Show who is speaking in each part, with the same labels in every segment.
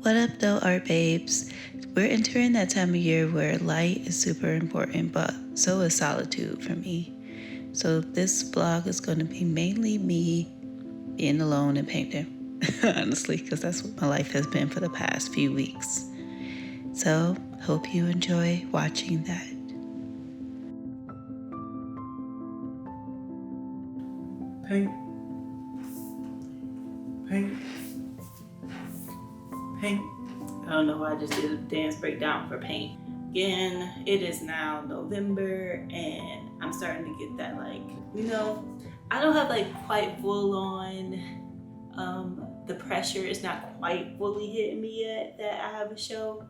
Speaker 1: What up though, art babes? We're entering that time of year where light is super important, but so is solitude for me. So this vlog is going to be mainly me being alone and painting, honestly, because that's what my life has been for the past few weeks. So hope you enjoy watching that.
Speaker 2: Paint. Paint. Paint. I don't know why I just did a dance breakdown for paint. Again, it is now November and I'm starting to get that I don't have quite full on, the pressure is not quite fully hitting me yet that I have a show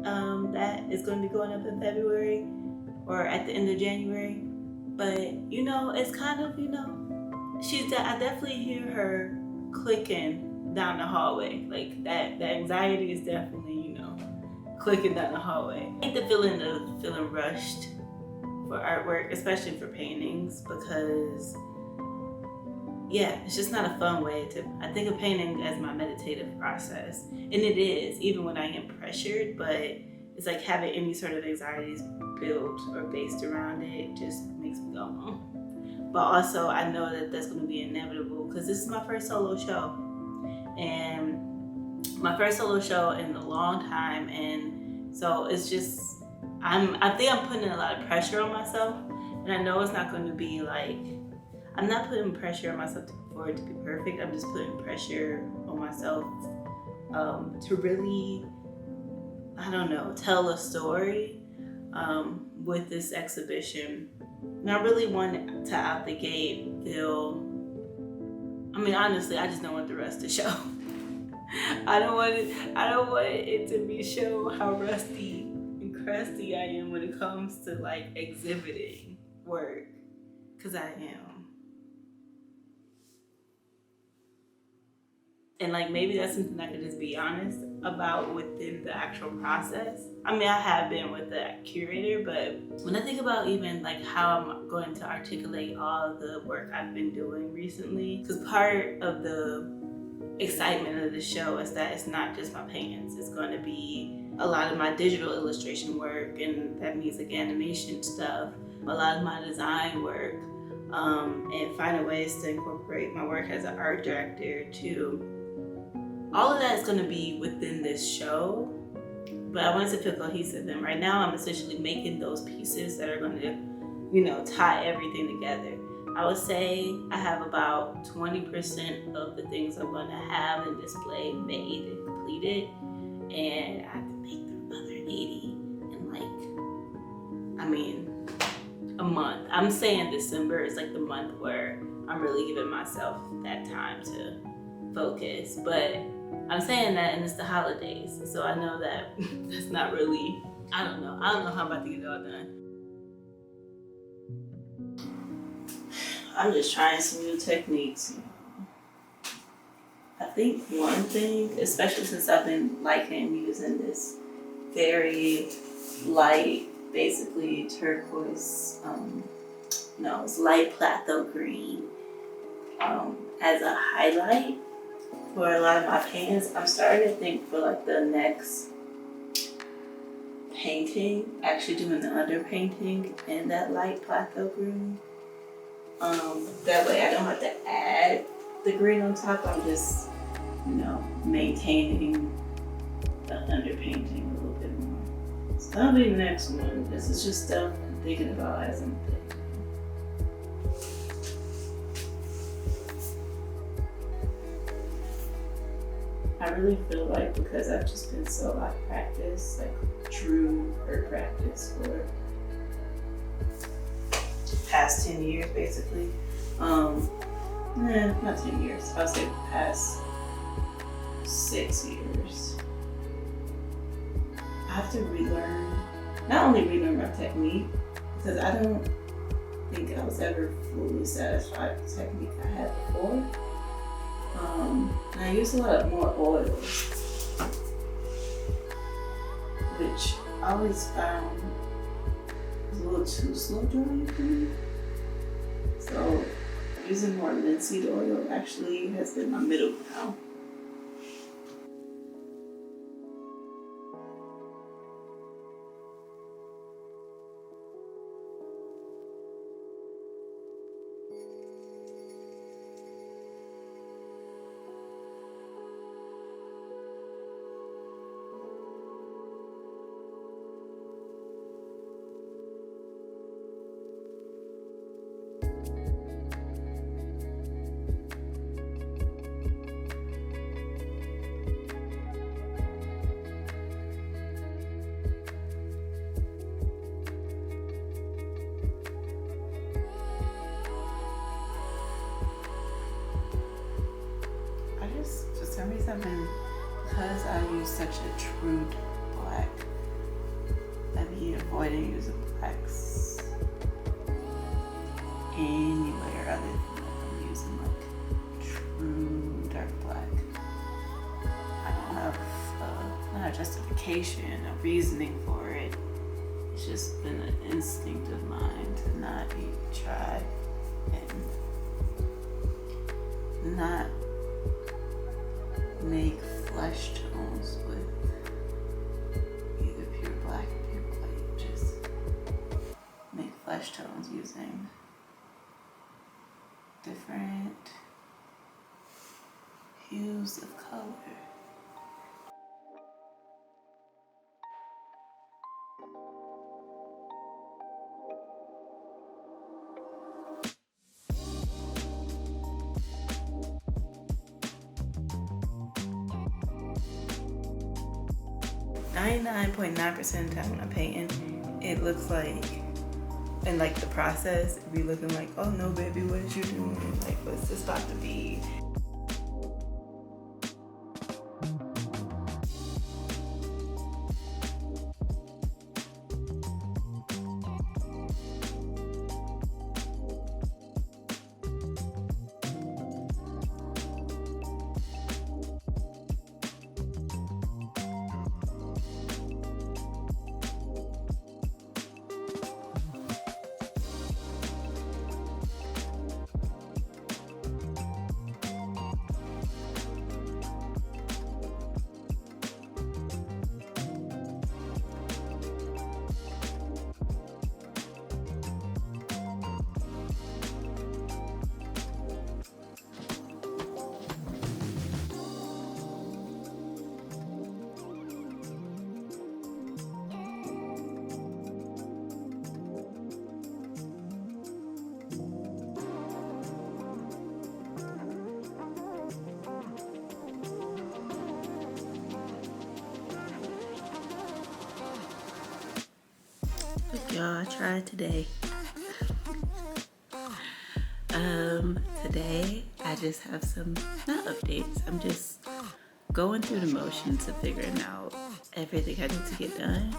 Speaker 2: that is going to be going up in February or at the end of January. But it's kind of, I definitely hear her clicking down the hallway. Like that anxiety is definitely, clicking down the hallway. I hate the feeling of feeling rushed for artwork, especially for paintings, because it's just not a fun way I think of painting as my meditative process. And it is, even when I am pressured, but it's like having any sort of anxieties built or based around it just makes me go, But also I know that that's going to be inevitable because this is my first solo show. And my first solo show in a long time. And so it's just, I think I'm putting a lot of pressure on myself. And I know it's not going to be I'm not putting pressure on myself for it to be perfect. I'm just putting pressure on myself to really, tell a story with this exhibition. And I really want to out the gate feel, honestly, I just don't want the rest to show. I don't want it to be show how rusty and crusty I am when it comes to exhibiting work, because I am. And maybe that's something I could just be honest about within the actual process. I have been with the curator, but when I think about even how I'm going to articulate all of the work I've been doing recently, because part of the excitement of the show is that it's not just my paintings. It's going to be a lot of my digital illustration work, and that means animation stuff, a lot of my design work, and finding ways to incorporate my work as an art director too. All of that is going to be within this show, but I want it to feel cohesive. And right now I'm essentially making those pieces that are going to, tie everything together. I would say I have about 20% of the things I'm going to have in display made and completed, and I have to make the other 80 in a month. I'm saying December is the month where I'm really giving myself that time to focus, but I'm saying that and it's the holidays, so I know that that's not really, I don't know how I'm about to get it all done. I'm just trying some new techniques. I think one thing, especially since I've been liking using this very light, basically turquoise, it's light platho green, as a highlight for a lot of my paintings. I'm starting to think for the next painting, actually doing the underpainting in that light platho green. That way I don't have to add the green on top. I'm just, maintaining the underpainting a little bit more. So that'll be the next one. This is just stuff I'm thinking about as I'm painting. I really feel because I've just been so out of practice, true art practice for past 10 years basically. Not 10 years. I would say past 6 years. I have to not only relearn my technique, because I don't think I was ever fully satisfied with the technique I had before. And I use a lot more oils, which I always found was a little too slow drying for me. So using more linseed oil actually has been my middle ground. because I use such a true black, I be avoiding using blacks anywhere other than I'm using like true dark black. I don't have not a justification, a reasoning for it. It's just been an instinct of mine to not even try and not make flesh tones with either pure black or pure white. Just make flesh tones using different hues of color. .9% of the time when I'm painting, it looks like, and like the process, it be looking like, oh no baby, what is you doing? Like, what's this about to be? Y'all, I tried today. Today I just have some, not updates, I'm just going through the motions of figuring out everything I need to get done.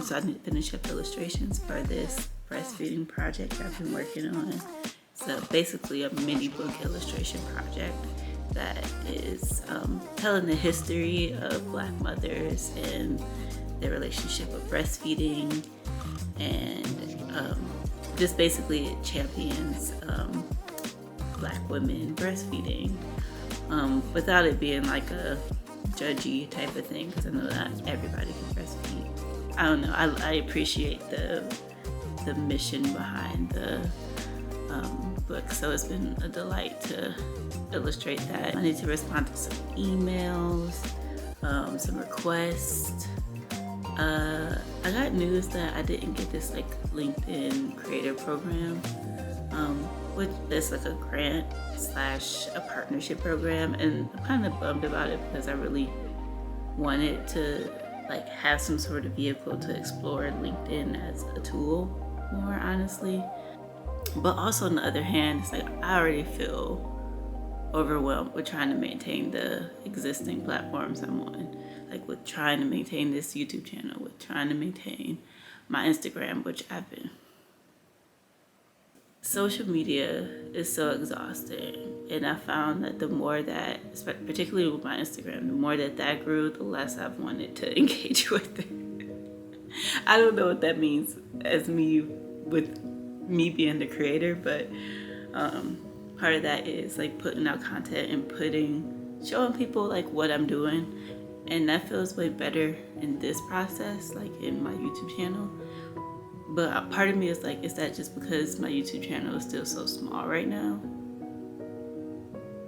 Speaker 2: So I need to finish up illustrations for this breastfeeding project I've been working on. So basically a mini book illustration project that is telling the history of Black mothers and their relationship with breastfeeding, and just basically it champions Black women breastfeeding without it being like a judgy type of thing, because I know that everybody can breastfeed. I don't know, I appreciate the mission behind the book, so it's been a delight to illustrate that. I need to respond to some emails, some requests. I got news that I didn't get this like LinkedIn creator program, which is like a grant / a partnership program, and I'm kind of bummed about it because I really wanted to like have some sort of vehicle to explore LinkedIn as a tool more honestly. But also on the other hand, it's like I already feel overwhelmed with trying to maintain the existing platforms I'm on, like with trying to maintain this YouTube channel, with trying to maintain my Instagram, which I've been. Social media is so exhausting, and I found that the more that, particularly with my Instagram, the more that grew, the less I've wanted to engage with it. I don't know what that means as me with me being the creator, but part of that is like putting out content and showing people like what I'm doing, and that feels way better in this process, like in my YouTube channel. But part of me is like, is that just because my YouTube channel is still so small right now?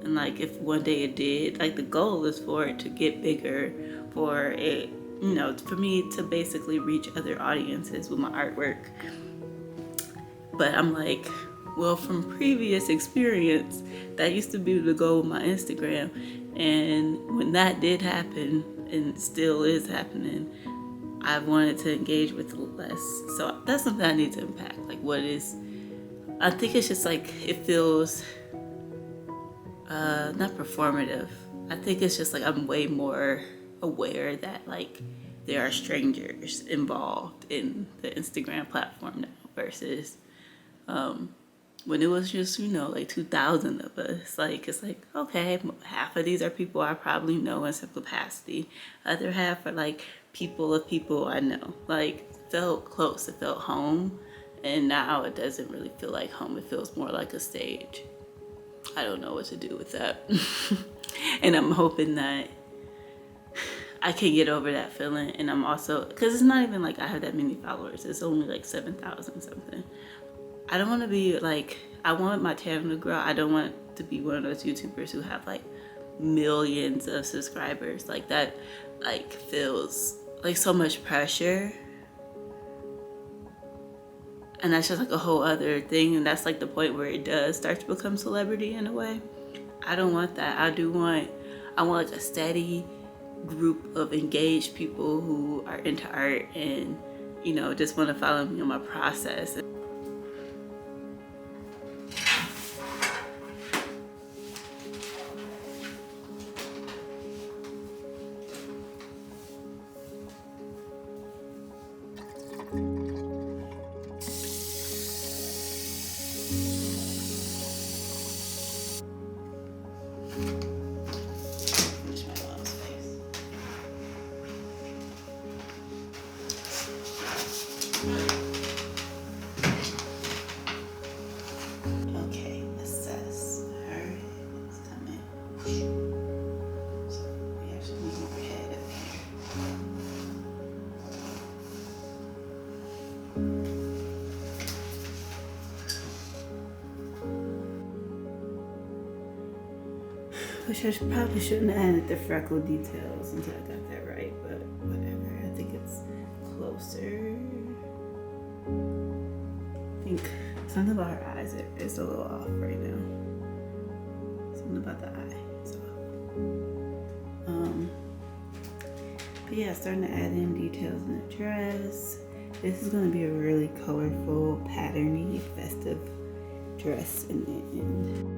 Speaker 2: And like if one day it did, like the goal is for it to get bigger, for it, you know, for me to basically reach other audiences with my artwork. But I'm like, well, from previous experience, that used to be the goal of my Instagram. And when that did happen, and still is happening, I wanted to engage with less. So that's something I need to impact. Like I think it's just like, it feels not performative. I think it's just like I'm way more aware that like there are strangers involved in the Instagram platform now versus when it was just, you know, like 2,000 of us. Like, it's like, okay, half of these are people I probably know in some capacity. Other half are like people of people I know. Like, it felt close, it felt home. And now it doesn't really feel like home. It feels more like a stage. I don't know what to do with that. And I'm hoping that I can get over that feeling. And I'm also, because it's not even like I have that many followers. It's only like 7,000 something. I don't want to be like, I want my channel to grow. I don't want to be one of those YouTubers who have like millions of subscribers. Like that, like feels like so much pressure. And that's just like a whole other thing. And that's like the point where it does start to become celebrity in a way. I don't want that. I want like a steady group of engaged people who are into art and, you know, just want to follow me on my process. Okay, assess. Alright, it's coming. So we actually need more head up here. Which I probably shouldn't have added the freckle details until I got that right, but whatever. I think it's closer. I think something about her eyes is a little off right now. Something about the eye. So, but yeah, starting to add in details in the dress. This is going to be a really colorful, patterny, festive dress in the end.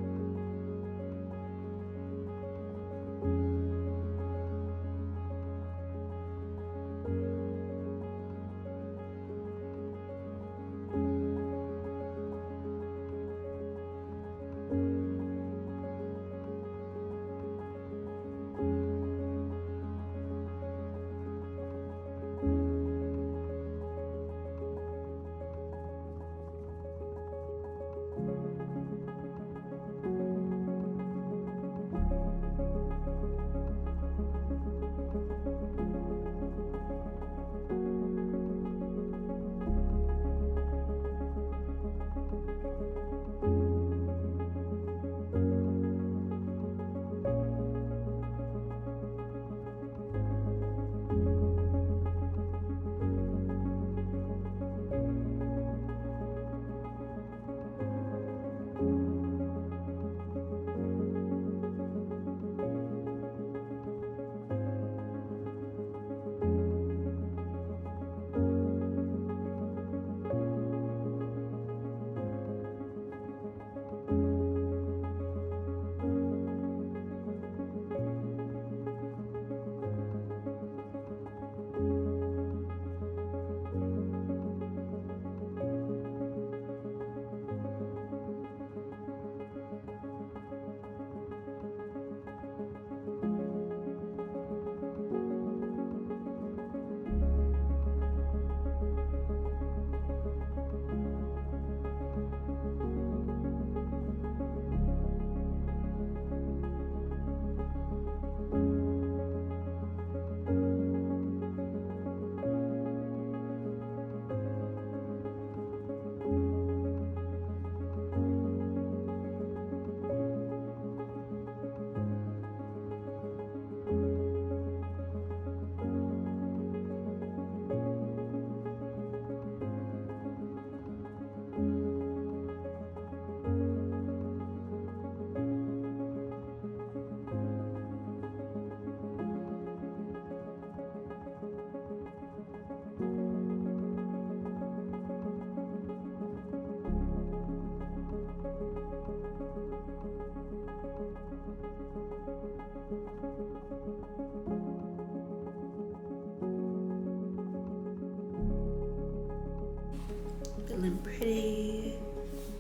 Speaker 2: pretty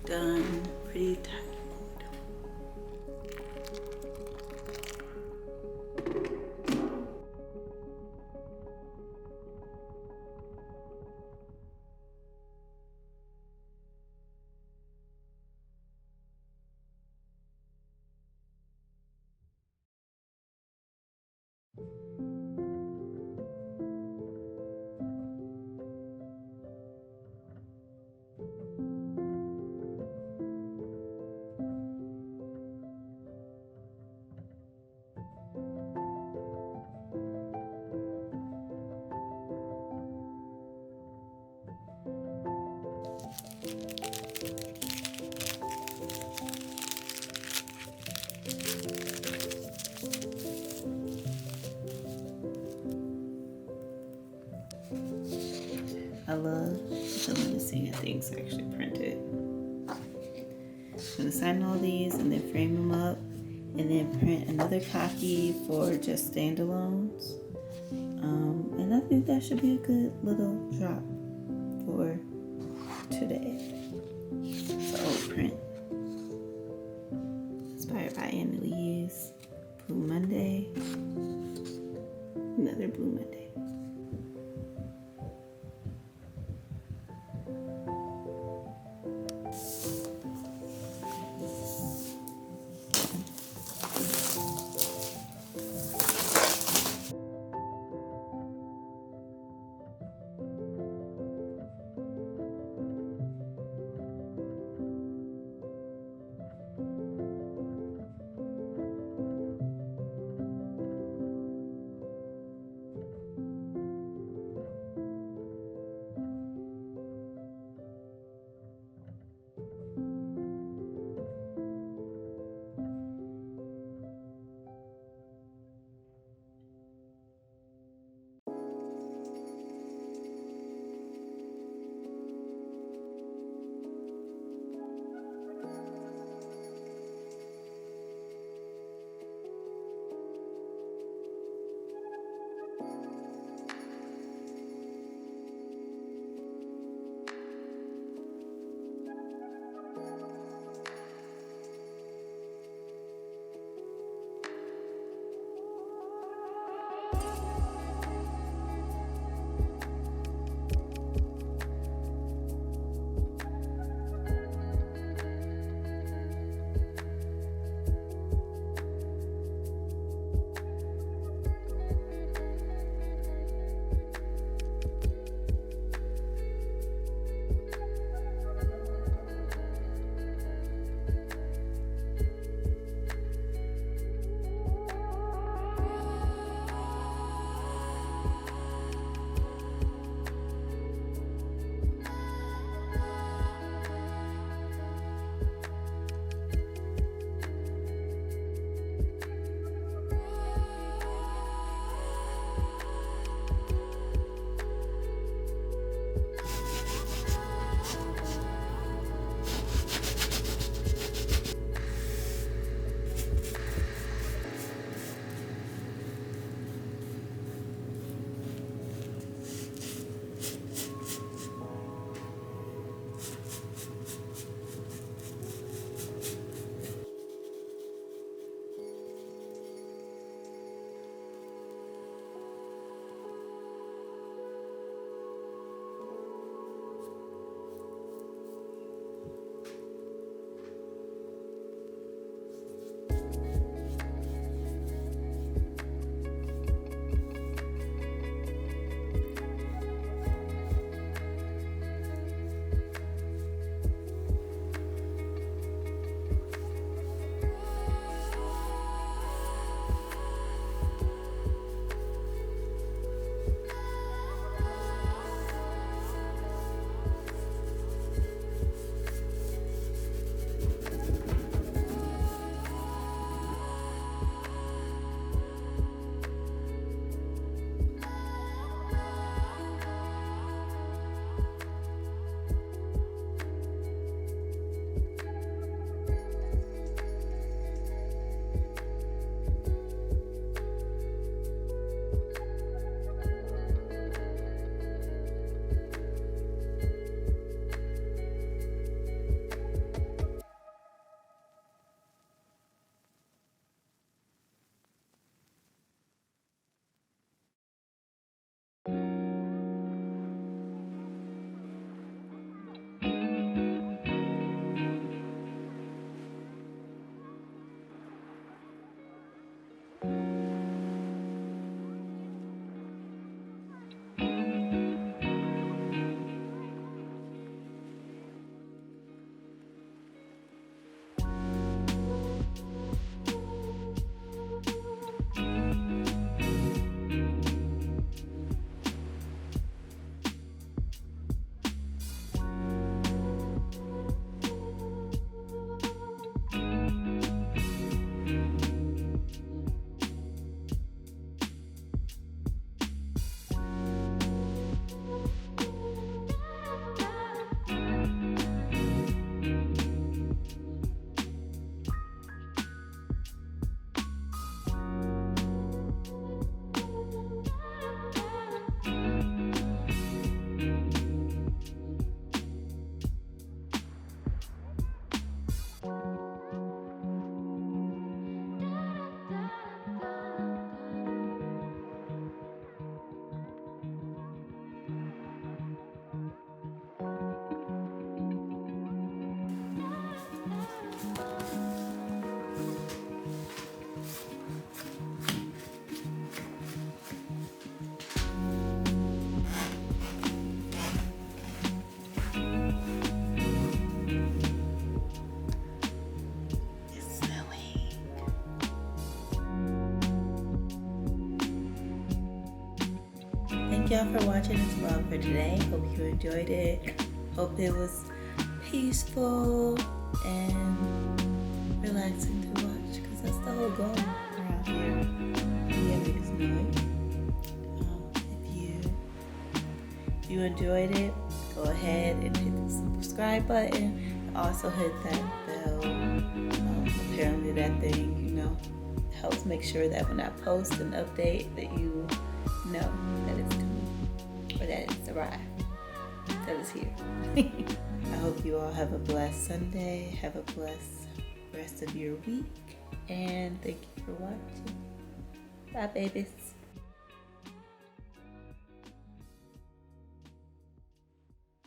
Speaker 2: done, pretty tired. I love some of the singing things actually printed. I'm gonna sign all these and then frame them up and then print another copy for just standalones. And I think that should be a good little drop for today. It's an old print. Inspired by Leeya's Blue Monday. Another Blue Monday.
Speaker 1: thank y'all for watching this vlog for today. Hope you enjoyed it. Hope it was peaceful and relaxing to watch, because that's the whole goal around here. Leeya Makes Noise. If you enjoyed it, go ahead and hit the subscribe button. And also hit that bell. Apparently that thing, helps make sure that when I post an update that you know that it's coming, or that it's arrived, that it's here. I hope you all have a blessed Sunday, have a blessed rest of your week, and thank you for watching. Bye, babies.